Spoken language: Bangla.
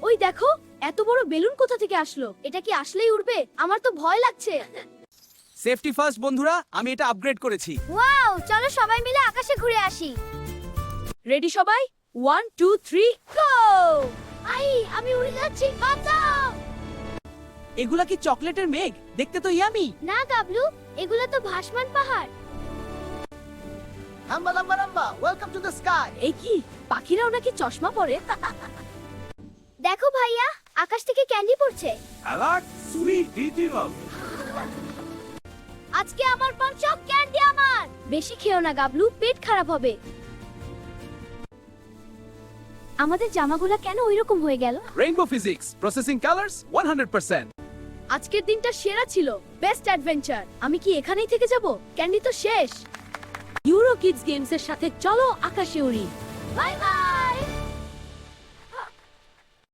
ওই দেখো, এত বড় বেলুন কোথা থেকে আসলো? এটা কি আসলেই উড়বে? আমার তো ভয় লাগছে। সেফটি ফার্স্ট বন্ধুরা, আমি এটা আপগ্রেড করেছি। ওয়াও, চলো সবাই মিলে আকাশে ঘুরে আসি। রেডি সবাই? 1 2 3 গো! আই, আমি উড়ে যাচ্ছি, বাঁচাও! এগুলা কি চকলেটের মেঘ? দেখতে তো ইয়ামি। না গাবলু, এগুলো তো ভাসমান পাহাড়। হাম্বা লাম্বা লাম্বা, ওয়েলকাম টু দ্য স্কাই। এই কি, পাখিরাও নাকি চশমা পরে? দেখো ভাইয়া, আকাশ থেকে ক্যান্ডি পড়ছে। অ্যালার্ট সুইট ডিটিনাল। আজকে আমার পান সব ক্যান্ডি আমার। বেশি খেও না গাবলু, পেট খারাপ হবে। আমাদের জামাগুলা কেন ওইরকম হয়ে গেল? Rainbow physics, processing colours 100%। আজকের দিনটা সেরা ছিল, বেস্ট অ্যাডভেঞ্চার। আমি কি এখানেই থেকে যাব? ক্যান্ডি তো শেষ। ইউরো কিডস গেমস এর সাথে চলো আকাশে উড়ি। Bye bye.